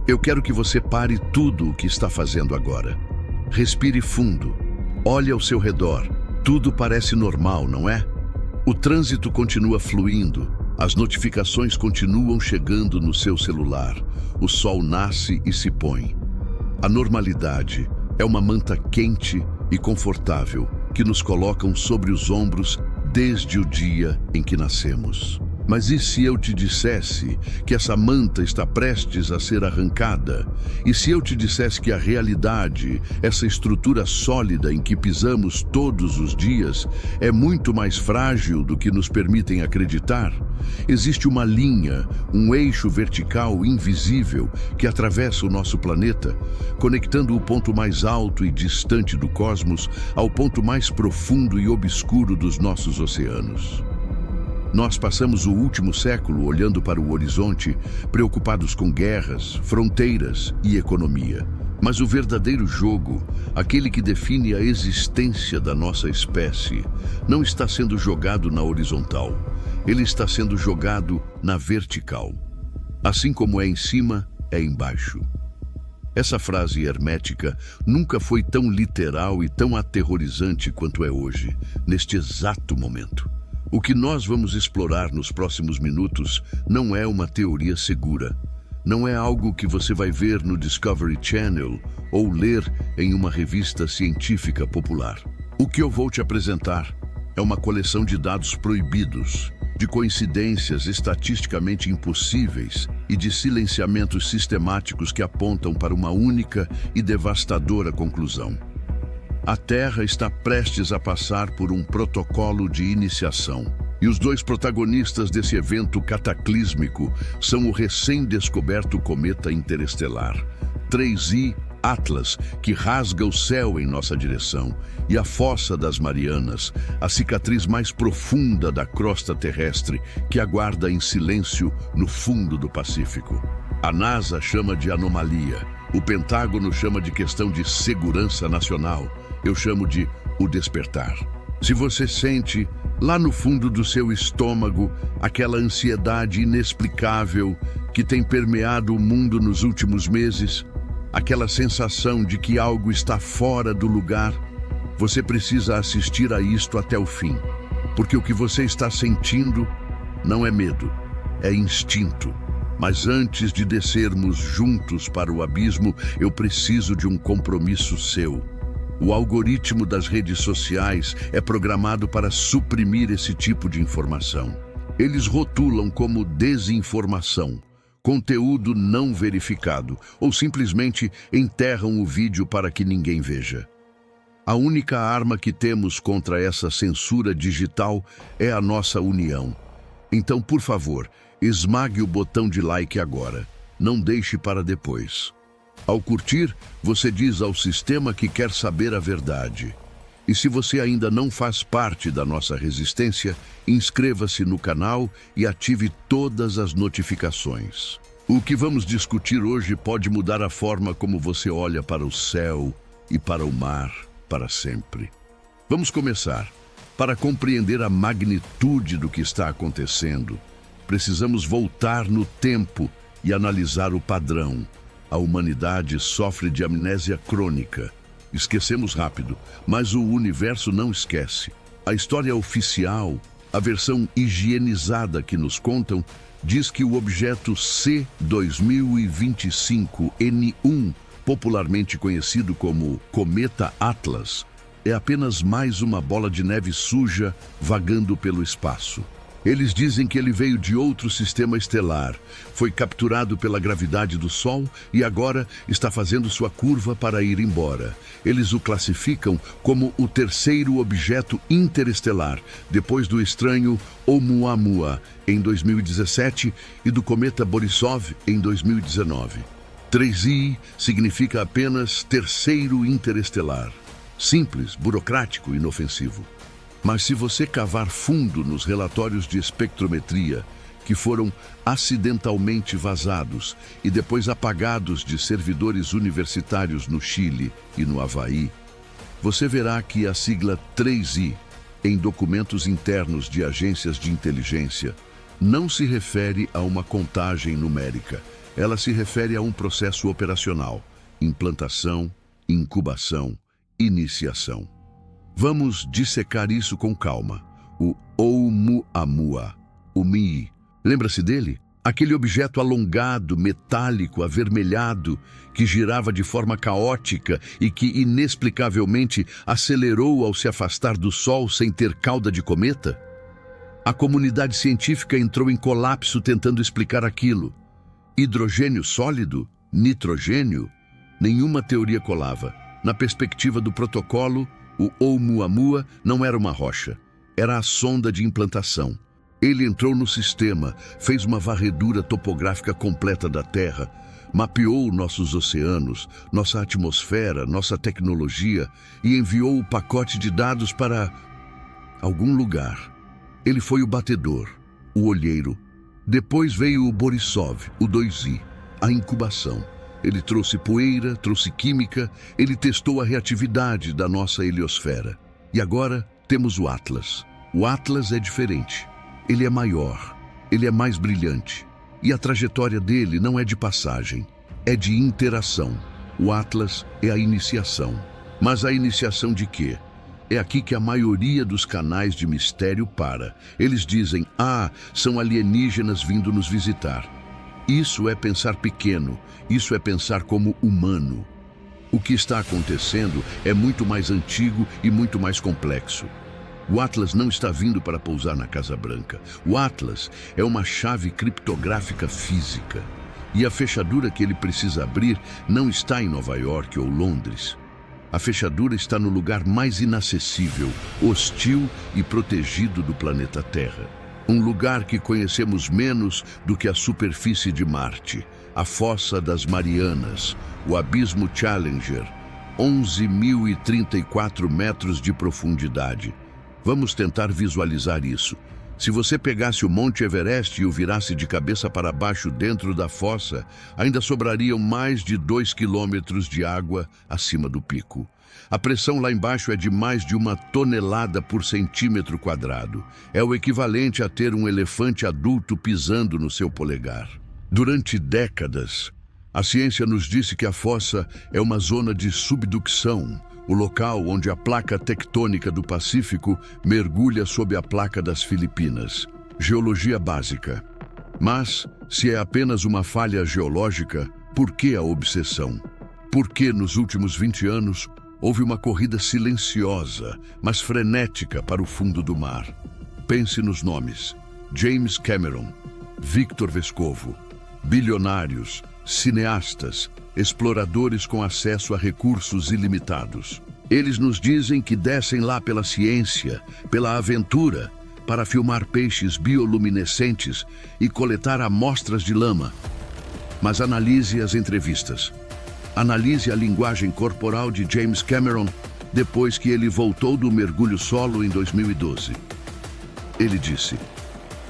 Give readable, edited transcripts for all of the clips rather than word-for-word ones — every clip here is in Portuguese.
Eu quero que você pare tudo o que está fazendo agora. Respire fundo. Olhe ao seu redor. Tudo parece normal, não é? O trânsito continua fluindo. As notificações continuam chegando no seu celular. O sol nasce e se põe. A normalidade é uma manta quente e confortável que nos colocam sobre os ombros desde o dia em que nascemos. Mas e se eu te dissesse que essa manta está prestes a ser arrancada? E se eu te dissesse que a realidade, essa estrutura sólida em que pisamos todos os dias, é muito mais frágil do que nos permitem acreditar? Existe uma linha, um eixo vertical invisível que atravessa o nosso planeta, conectando o ponto mais alto e distante do cosmos ao ponto mais profundo e obscuro dos nossos oceanos. Nós passamos o último século olhando para o horizonte, preocupados com guerras, fronteiras e economia. Mas o verdadeiro jogo, aquele que define a existência da nossa espécie, não está sendo jogado na horizontal. Ele está sendo jogado na vertical. Assim como é em cima, é embaixo. Essa frase hermética nunca foi tão literal e tão aterrorizante quanto é hoje, neste exato momento. O que nós vamos explorar nos próximos minutos não é uma teoria segura. Não é algo que você vai ver no Discovery Channel ou ler em uma revista científica popular. O que eu vou te apresentar é uma coleção de dados proibidos, de coincidências estatisticamente impossíveis e de silenciamentos sistemáticos que apontam para uma única e devastadora conclusão. A Terra está prestes a passar por um protocolo de iniciação. E os dois protagonistas desse evento cataclísmico são o recém-descoberto cometa interestelar 3I Atlas, que rasga o céu em nossa direção, e a Fossa das Marianas, a cicatriz mais profunda da crosta terrestre, que aguarda em silêncio no fundo do Pacífico. A NASA chama de anomalia, o Pentágono chama de questão de segurança nacional. Eu chamo de o despertar. Se você sente, lá no fundo do seu estômago, aquela ansiedade inexplicável que tem permeado o mundo nos últimos meses, aquela sensação de que algo está fora do lugar, você precisa assistir a isto até o fim. Porque o que você está sentindo não é medo, é instinto. Mas antes de descermos juntos para o abismo, eu preciso de um compromisso seu. O algoritmo das redes sociais é programado para suprimir esse tipo de informação. Eles rotulam como desinformação, conteúdo não verificado, ou simplesmente enterram o vídeo para que ninguém veja. A única arma que temos contra essa censura digital é a nossa união. Então, por favor, esmague o botão de like agora. Não deixe para depois. Ao curtir, você diz ao sistema que quer saber a verdade. E se você ainda não faz parte da nossa resistência, inscreva-se no canal e ative todas as notificações. O que vamos discutir hoje pode mudar a forma como você olha para o céu e para o mar para sempre. Vamos começar. Para compreender a magnitude do que está acontecendo, precisamos voltar no tempo e analisar o padrão. A humanidade sofre de amnésia crônica. Esquecemos rápido, mas o universo não esquece. A história oficial, a versão higienizada que nos contam, diz que o objeto C2025N1, popularmente conhecido como Cometa Atlas, é apenas mais uma bola de neve suja vagando pelo espaço. Eles dizem que ele veio de outro sistema estelar, foi capturado pela gravidade do Sol e agora está fazendo sua curva para ir embora. Eles o classificam como o terceiro objeto interestelar, depois do estranho Oumuamua, em 2017, e do cometa Borisov, em 2019. 3I significa apenas terceiro interestelar. Simples, burocrático e inofensivo. Mas se você cavar fundo nos relatórios de espectrometria, que foram acidentalmente vazados e depois apagados de servidores universitários no Chile e no Havaí, você verá que a sigla 3I, em documentos internos de agências de inteligência, não se refere a uma contagem numérica. Ela se refere a um processo operacional: implantação, incubação, iniciação. Vamos dissecar isso com calma. O Oumuamua, o MII. Lembra-se dele? Aquele objeto alongado, metálico, avermelhado, que girava de forma caótica e que inexplicavelmente acelerou ao se afastar do Sol sem ter cauda de cometa? A comunidade científica entrou em colapso tentando explicar aquilo. Hidrogênio sólido? Nitrogênio? Nenhuma teoria colava. Na perspectiva do protocolo, o Oumuamua não era uma rocha. Era a sonda de implantação. Ele entrou no sistema, fez uma varredura topográfica completa da Terra, mapeou nossos oceanos, nossa atmosfera, nossa tecnologia e enviou o pacote de dados para algum lugar. Ele foi o batedor, o olheiro. Depois veio o Borisov, o 2i, a incubação. Ele trouxe poeira, trouxe química, ele testou a reatividade da nossa heliosfera. E agora temos o Atlas. O Atlas é diferente. Ele é maior, ele é mais brilhante. E a trajetória dele não é de passagem, é de interação. O Atlas é a iniciação. Mas a iniciação de quê? É aqui que a maioria dos canais de mistério para. Eles dizem, são alienígenas vindo nos visitar. Isso é pensar pequeno, isso é pensar como humano. O que está acontecendo é muito mais antigo e muito mais complexo. O Atlas não está vindo para pousar na Casa Branca. O Atlas é uma chave criptográfica física. E a fechadura que ele precisa abrir não está em Nova York ou Londres. A fechadura está no lugar mais inacessível, hostil e protegido do planeta Terra. Um lugar que conhecemos menos do que a superfície de Marte, a Fossa das Marianas, o Abismo Challenger, 11.034 metros de profundidade. Vamos tentar visualizar isso. Se você pegasse o Monte Everest e o virasse de cabeça para baixo dentro da fossa, ainda sobrariam mais de 2 quilômetros de água acima do pico. A pressão lá embaixo é de mais de 1 tonelada por centímetro quadrado. É o equivalente a ter um elefante adulto pisando no seu polegar. Durante décadas, a ciência nos disse que a fossa é uma zona de subducção, o local onde a placa tectônica do Pacífico mergulha sob a placa das Filipinas. Geologia básica. Mas, se é apenas uma falha geológica, por que a obsessão? Por que, nos últimos 20 anos, houve uma corrida silenciosa, mas frenética para o fundo do mar? Pense nos nomes: James Cameron, Victor Vescovo, bilionários, cineastas, exploradores com acesso a recursos ilimitados. Eles nos dizem que descem lá pela ciência, pela aventura, para filmar peixes bioluminescentes e coletar amostras de lama. Mas analise as entrevistas. Analise a linguagem corporal de James Cameron depois que ele voltou do mergulho solo em 2012. Ele disse: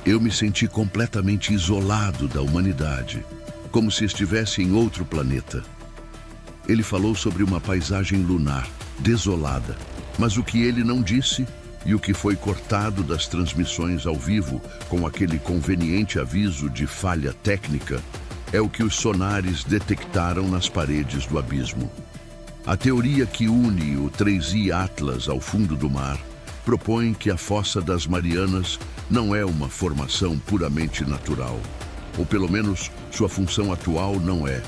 "Eu me senti completamente isolado da humanidade, como se estivesse em outro planeta." Ele falou sobre uma paisagem lunar, desolada, mas o que ele não disse e o que foi cortado das transmissões ao vivo com aquele conveniente aviso de falha técnica é o que os sonares detectaram nas paredes do abismo. A teoria que une o 3i Atlas ao fundo do mar propõe que a Fossa das Marianas não é uma formação puramente natural, ou pelo menos sua função atual não é.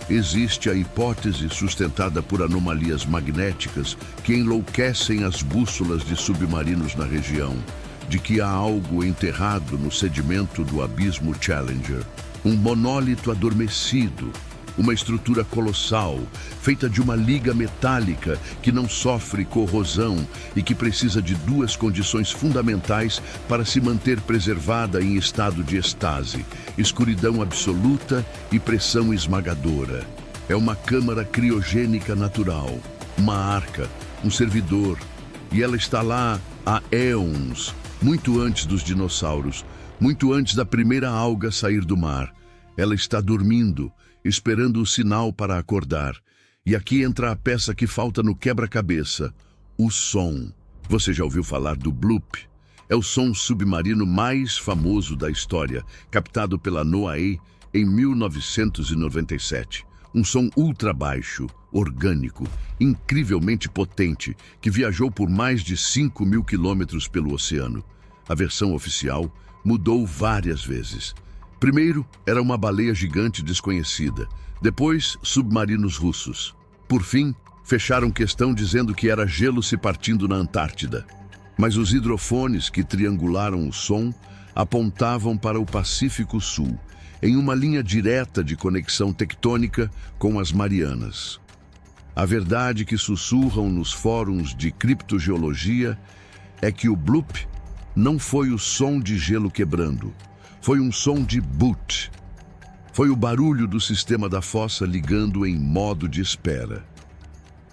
Existe a hipótese sustentada por anomalias magnéticas que enlouquecem as bússolas de submarinos na região, de que há algo enterrado no sedimento do Abismo Challenger, um monólito adormecido, uma estrutura colossal, feita de uma liga metálica que não sofre corrosão e que precisa de duas condições fundamentais para se manter preservada em estado de estase: escuridão absoluta e pressão esmagadora. É uma câmara criogênica natural, uma arca, um servidor, e ela está lá há éons, muito antes dos dinossauros, muito antes da primeira alga sair do mar. Ela está dormindo, esperando o sinal para acordar. E aqui entra a peça que falta no quebra-cabeça: o som. Você já ouviu falar do bloop? É o som submarino mais famoso da história, captado pela NOAA em 1997. Um som ultra baixo, orgânico, incrivelmente potente, que viajou por mais de 5.000 quilômetros pelo oceano. A versão oficial mudou várias vezes. Primeiro, era uma baleia gigante desconhecida. Depois, submarinos russos. Por fim, fecharam questão dizendo que era gelo se partindo na Antártida. Mas os hidrofones que triangularam o som apontavam para o Pacífico Sul, em uma linha direta de conexão tectônica com as Marianas. A verdade que sussurram nos fóruns de criptogeologia é que o bloop não foi o som de gelo quebrando, foi um som de boot. Foi o barulho do sistema da fossa ligando em modo de espera.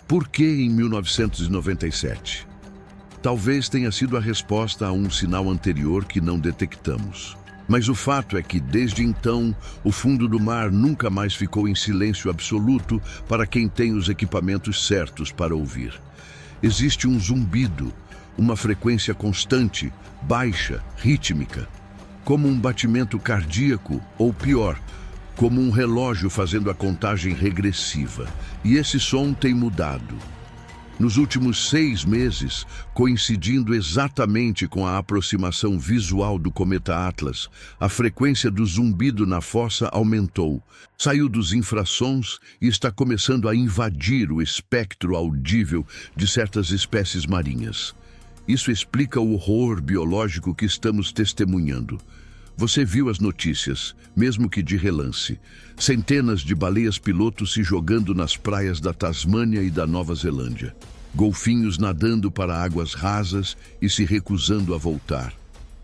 Por que em 1997? Talvez tenha sido a resposta a um sinal anterior que não detectamos. Mas o fato é que, desde então, o fundo do mar nunca mais ficou em silêncio absoluto para quem tem os equipamentos certos para ouvir. Existe um zumbido, uma frequência constante, baixa, rítmica, como um batimento cardíaco ou pior, como um relógio fazendo a contagem regressiva. E esse som tem mudado. Nos últimos 6 meses, coincidindo exatamente com a aproximação visual do cometa Atlas, a frequência do zumbido na fossa aumentou, saiu dos infrassons e está começando a invadir o espectro audível de certas espécies marinhas. Isso explica o horror biológico que estamos testemunhando. Você viu as notícias, mesmo que de relance. Centenas de baleias-pilotos se jogando nas praias da Tasmânia e da Nova Zelândia. Golfinhos nadando para águas rasas e se recusando a voltar.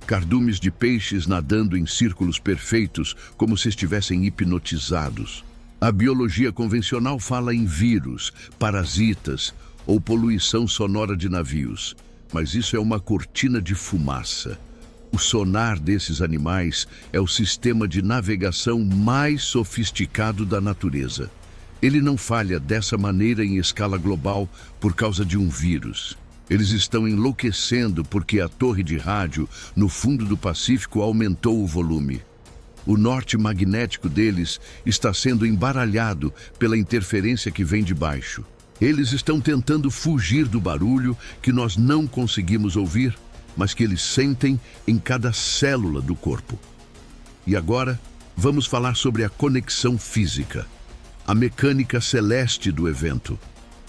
Cardumes de peixes nadando em círculos perfeitos, como se estivessem hipnotizados. A biologia convencional fala em vírus, parasitas ou poluição sonora de navios. Mas isso é uma cortina de fumaça. O sonar desses animais é o sistema de navegação mais sofisticado da natureza. Ele não falha dessa maneira em escala global por causa de um vírus. Eles estão enlouquecendo porque a torre de rádio no fundo do Pacífico aumentou o volume. O norte magnético deles está sendo embaralhado pela interferência que vem de baixo. Eles estão tentando fugir do barulho que nós não conseguimos ouvir, mas que eles sentem em cada célula do corpo. E agora, vamos falar sobre a conexão física, a mecânica celeste do evento.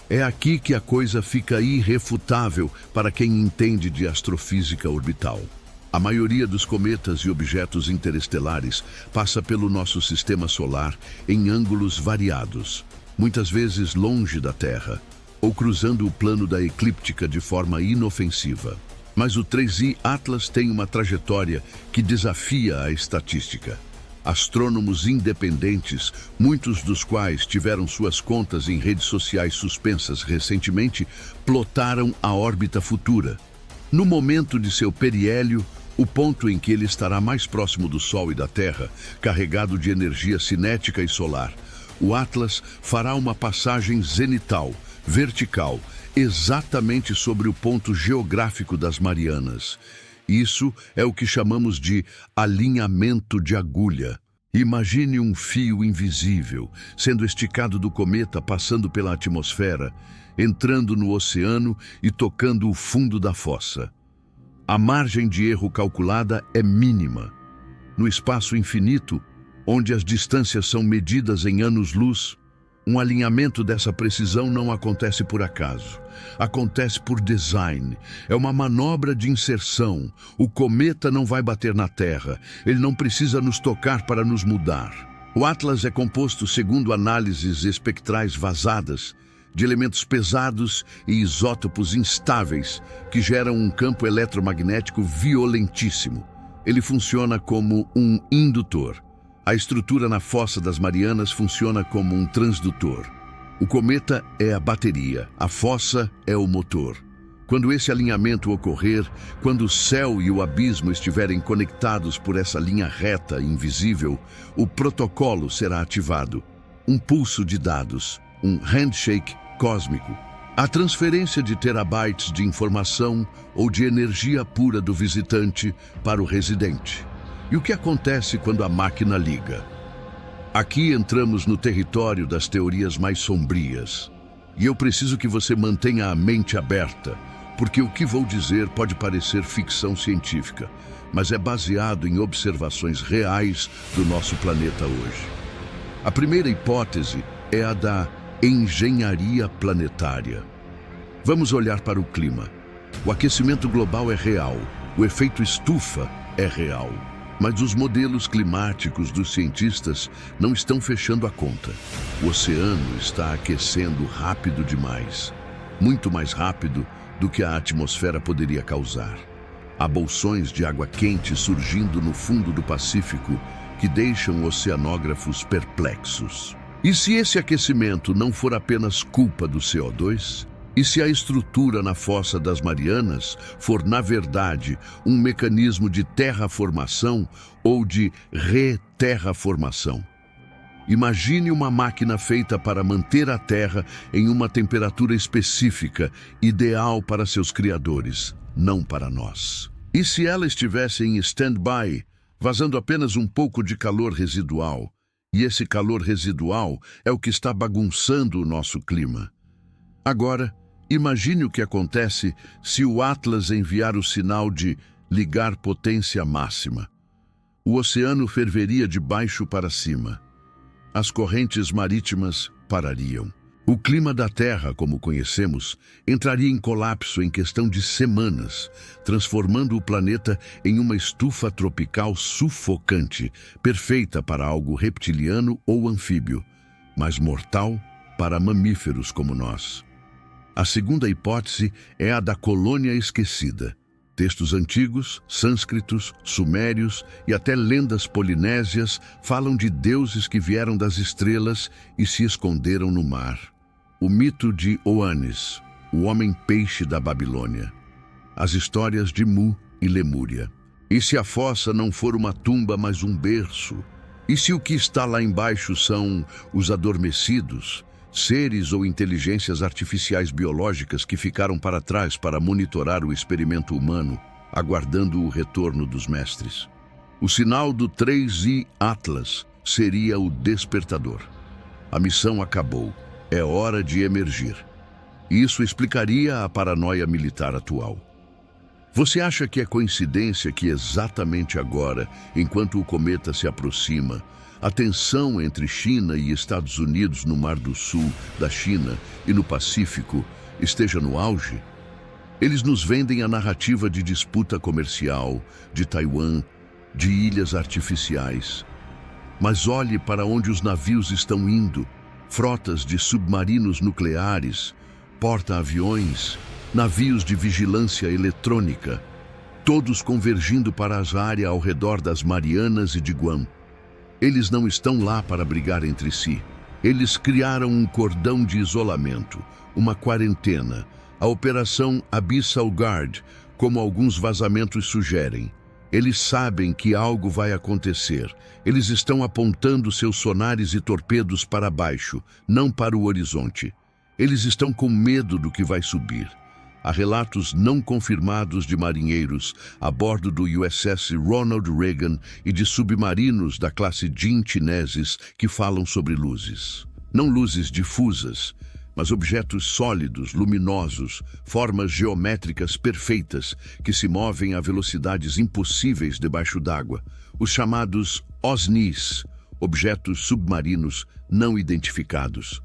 É aqui que a coisa fica irrefutável para quem entende de astrofísica orbital. A maioria dos cometas e objetos interestelares passa pelo nosso sistema solar em ângulos variados, muitas vezes longe da Terra, ou cruzando o plano da eclíptica de forma inofensiva. Mas o 3i Atlas tem uma trajetória que desafia a estatística. Astrônomos independentes, muitos dos quais tiveram suas contas em redes sociais suspensas recentemente, plotaram a órbita futura. No momento de seu periélio, o ponto em que ele estará mais próximo do Sol e da Terra, carregado de energia cinética e solar, o Atlas fará uma passagem zenital, vertical, exatamente sobre o ponto geográfico das Marianas. Isso é o que chamamos de alinhamento de agulha. Imagine um fio invisível sendo esticado do cometa passando pela atmosfera, entrando no oceano e tocando o fundo da fossa. A margem de erro calculada é mínima. No espaço infinito, onde as distâncias são medidas em anos-luz, um alinhamento dessa precisão não acontece por acaso. Acontece por design. É uma manobra de inserção. O cometa não vai bater na Terra. Ele não precisa nos tocar para nos mudar. O Atlas é composto, segundo análises espectrais vazadas, de elementos pesados e isótopos instáveis que geram um campo eletromagnético violentíssimo. Ele funciona como um indutor. A estrutura na fossa das Marianas funciona como um transdutor. O cometa é a bateria, a fossa é o motor. Quando esse alinhamento ocorrer, quando o céu e o abismo estiverem conectados por essa linha reta e invisível, o protocolo será ativado. Um pulso de dados, um handshake cósmico. A transferência de terabytes de informação ou de energia pura do visitante para o residente. E o que acontece quando a máquina liga? Aqui entramos no território das teorias mais sombrias. E eu preciso que você mantenha a mente aberta, porque o que vou dizer pode parecer ficção científica, mas é baseado em observações reais do nosso planeta hoje. A primeira hipótese é a da engenharia planetária. Vamos olhar para o clima. O aquecimento global é real, o efeito estufa é real. Mas os modelos climáticos dos cientistas não estão fechando a conta. O oceano está aquecendo rápido demais, muito mais rápido do que a atmosfera poderia causar. Há bolsões de água quente surgindo no fundo do Pacífico que deixam oceanógrafos perplexos. E se esse aquecimento não for apenas culpa do CO2? E se a estrutura na Fossa das Marianas for, na verdade, um mecanismo de terraformação ou de reterraformação? Imagine uma máquina feita para manter a Terra em uma temperatura específica, ideal para seus criadores, não para nós. E se ela estivesse em stand-by, vazando apenas um pouco de calor residual? E esse calor residual é o que está bagunçando o nosso clima. Agora, imagine o que acontece se o Atlas enviar o sinal de ligar potência máxima. O oceano ferveria de baixo para cima. As correntes marítimas parariam. O clima da Terra, como conhecemos, entraria em colapso em questão de semanas, transformando o planeta em uma estufa tropical sufocante, perfeita para algo reptiliano ou anfíbio, mas mortal para mamíferos como nós. A segunda hipótese é a da colônia esquecida. Textos antigos, sânscritos, sumérios e até lendas polinésias falam de deuses que vieram das estrelas e se esconderam no mar. O mito de Oanes, o homem-peixe da Babilônia. As histórias de Mu e Lemúria. E se a fossa não for uma tumba, mas um berço? E se o que está lá embaixo são os adormecidos? Seres ou inteligências artificiais biológicas que ficaram para trás para monitorar o experimento humano, aguardando o retorno dos mestres. O sinal do 3I Atlas seria o despertador. A missão acabou. É hora de emergir. Isso explicaria a paranoia militar atual. Você acha que é coincidência que exatamente agora, enquanto o cometa se aproxima, a tensão entre China e Estados Unidos no Mar do Sul da China e no Pacífico esteja no auge? Eles nos vendem a narrativa de disputa comercial, de Taiwan, de ilhas artificiais. Mas olhe para onde os navios estão indo. Frotas de submarinos nucleares, porta-aviões, navios de vigilância eletrônica, todos convergindo para a área ao redor das Marianas e de Guam. Eles não estão lá para brigar entre si. Eles criaram um cordão de isolamento, uma quarentena, a Operação Abyssal Guard, como alguns vazamentos sugerem. Eles sabem que algo vai acontecer. Eles estão apontando seus sonares e torpedos para baixo, não para o horizonte. Eles estão com medo do que vai subir. Há relatos não confirmados de marinheiros a bordo do USS Ronald Reagan e de submarinos da classe Jin chineses que falam sobre luzes. Não luzes difusas, mas objetos sólidos, luminosos, formas geométricas perfeitas que se movem a velocidades impossíveis debaixo d'água, os chamados OSNIs, objetos submarinos não identificados.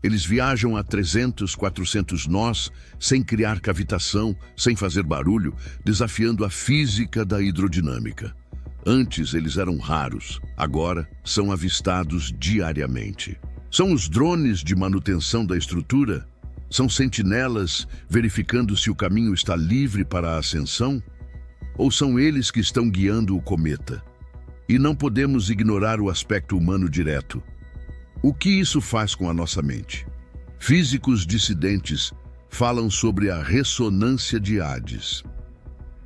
Eles viajam a 300, 400 nós, sem criar cavitação, sem fazer barulho, desafiando a física da hidrodinâmica. Antes eles eram raros, agora são avistados diariamente. São os drones de manutenção da estrutura? São sentinelas verificando se o caminho está livre para a ascensão? Ou são eles que estão guiando o cometa? E não podemos ignorar o aspecto humano direto. O que isso faz com a nossa mente? Físicos dissidentes falam sobre a ressonância de Hades.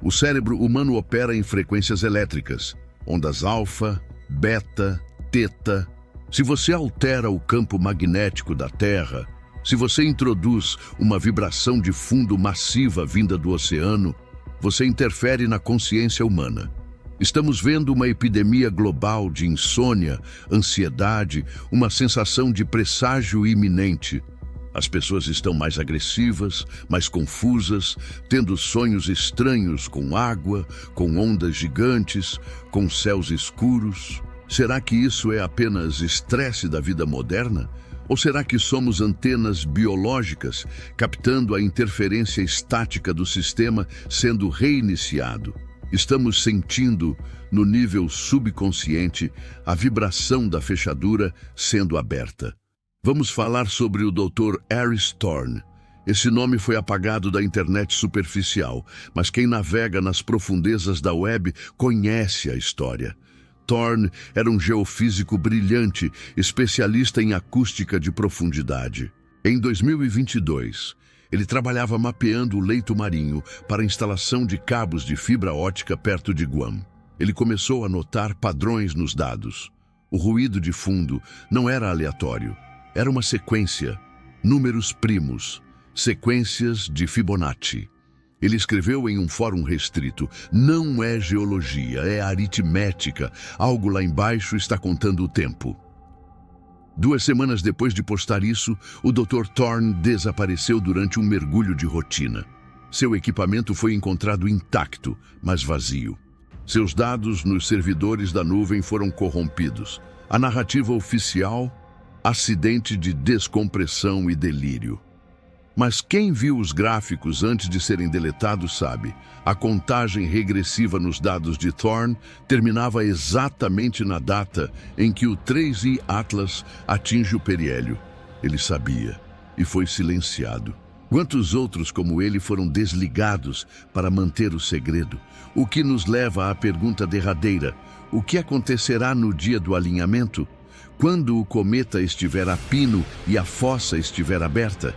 O cérebro humano opera em frequências elétricas, ondas alfa, beta, teta. Se você altera o campo magnético da Terra, se você introduz uma vibração de fundo massiva vinda do oceano, você interfere na consciência humana. Estamos vendo uma epidemia global de insônia, ansiedade, uma sensação de presságio iminente. As pessoas estão mais agressivas, mais confusas, tendo sonhos estranhos com água, com ondas gigantes, com céus escuros. Será que isso é apenas estresse da vida moderna? Ou será que somos antenas biológicas, captando a interferência estática do sistema sendo reiniciado? Estamos sentindo, no nível subconsciente, a vibração da fechadura sendo aberta. Vamos falar sobre o Dr. Aris Thorne. Esse nome foi apagado da internet superficial, mas quem navega nas profundezas da web conhece a história. Thorne era um geofísico brilhante, especialista em acústica de profundidade. Em 2022, ele trabalhava mapeando o leito marinho para a instalação de cabos de fibra ótica perto de Guam. Ele começou a notar padrões nos dados. O ruído de fundo não era aleatório. Era uma sequência, números primos, sequências de Fibonacci. Ele escreveu em um fórum restrito: "Não é geologia, é aritmética. Algo lá embaixo está contando o tempo." 2 semanas depois de postar isso, o Dr. Thorne desapareceu durante um mergulho de rotina. Seu equipamento foi encontrado intacto, mas vazio. Seus dados nos servidores da nuvem foram corrompidos. A narrativa oficial: acidente de descompressão e delírio. Mas quem viu os gráficos antes de serem deletados sabe. A contagem regressiva nos dados de Thorne terminava exatamente na data em que o 3I Atlas atinge o periélio. Ele sabia e foi silenciado. Quantos outros como ele foram desligados para manter o segredo? O que nos leva à pergunta derradeira: o que acontecerá no dia do alinhamento? Quando o cometa estiver a pino e a fossa estiver aberta?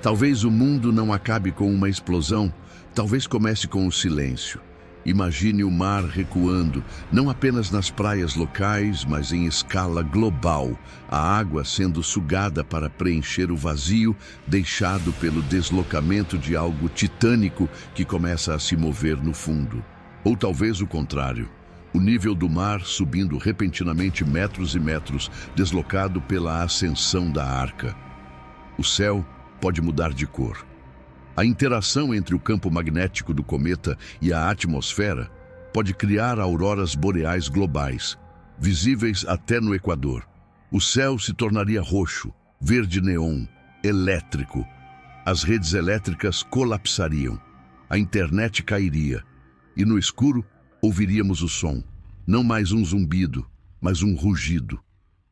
Talvez o mundo não acabe com uma explosão, talvez comece com o silêncio. Imagine o mar recuando, não apenas nas praias locais, mas em escala global, a água sendo sugada para preencher o vazio deixado pelo deslocamento de algo titânico que começa a se mover no fundo. Ou talvez o contrário. O nível do mar subindo repentinamente metros e metros, deslocado pela ascensão da arca. O céu pode mudar de cor. A interação entre o campo magnético do cometa e a atmosfera pode criar auroras boreais globais, visíveis até no Equador. O céu se tornaria roxo, verde neon, elétrico. As redes elétricas colapsariam. A internet cairia. E no escuro, ouviríamos o som. Não mais um zumbido, mas um rugido.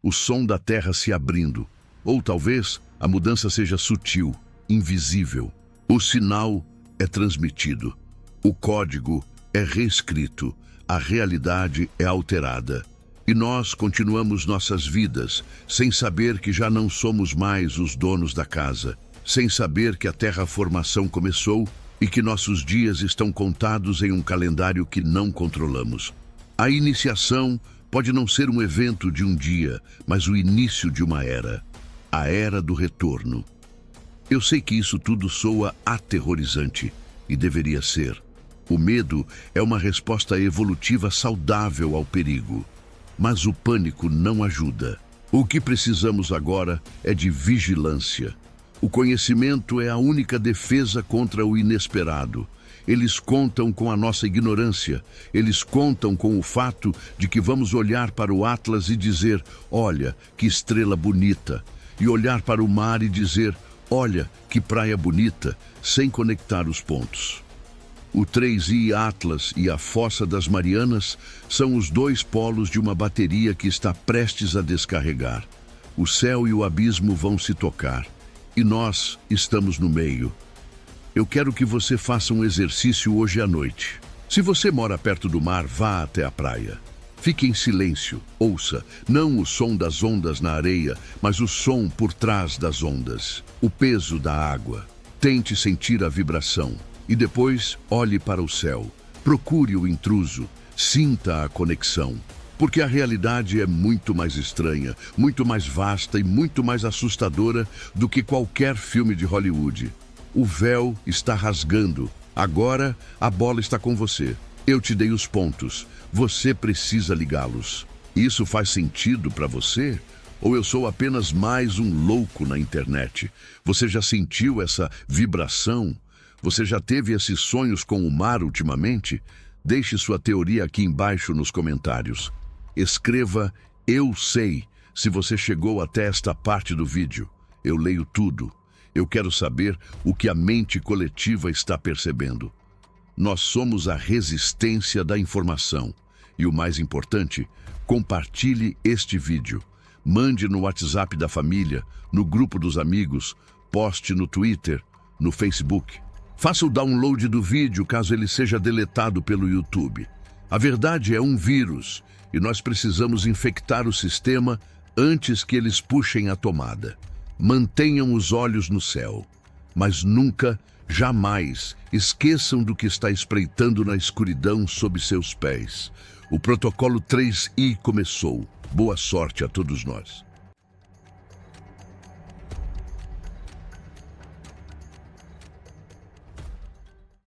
O som da terra se abrindo. Ou talvez a mudança seja sutil, invisível. O sinal é transmitido. O código é reescrito. A realidade é alterada. E nós continuamos nossas vidas, sem saber que já não somos mais os donos da casa, sem saber que a terraformação começou e que nossos dias estão contados em um calendário que não controlamos. A iniciação pode não ser um evento de um dia, mas o início de uma era. A era do retorno. Eu sei que isso tudo soa aterrorizante, e deveria ser. O medo é uma resposta evolutiva saudável ao perigo. Mas o pânico não ajuda. O que precisamos agora é de vigilância. O conhecimento é a única defesa contra o inesperado. Eles contam com a nossa ignorância. Eles contam com o fato de que vamos olhar para o Atlas e dizer: "Olha, que estrela bonita." E olhar para o mar e dizer: "Olha, que praia bonita", sem conectar os pontos. O 3I Atlas e a Fossa das Marianas são os 2 polos de uma bateria que está prestes a descarregar. O céu e o abismo vão se tocar, e nós estamos no meio. Eu quero que você faça um exercício hoje à noite. Se você mora perto do mar, vá até a praia. Fique em silêncio, ouça, não o som das ondas na areia, mas o som por trás das ondas, o peso da água. Tente sentir a vibração e depois olhe para o céu. Procure o intruso, sinta a conexão. Porque a realidade é muito mais estranha, muito mais vasta e muito mais assustadora do que qualquer filme de Hollywood. O véu está rasgando. Agora a bola está com você. Eu te dei os pontos. Você precisa ligá-los. Isso faz sentido para você? Ou eu sou apenas mais um louco na internet? Você já sentiu essa vibração? Você já teve esses sonhos com o mar ultimamente? Deixe sua teoria aqui embaixo nos comentários. Escreva "Eu sei" se você chegou até esta parte do vídeo. Eu leio tudo. Eu quero saber o que a mente coletiva está percebendo. Nós somos a resistência da informação. E o mais importante, compartilhe este vídeo. Mande no WhatsApp da família, no grupo dos amigos, poste no Twitter, no Facebook. Faça o download do vídeo caso ele seja deletado pelo YouTube. A verdade é um vírus e nós precisamos infectar o sistema antes que eles puxem a tomada. Mantenham os olhos no céu, mas nunca, jamais, esqueçam do que está espreitando na escuridão sob seus pés. O protocolo 3I começou. Boa sorte a todos nós.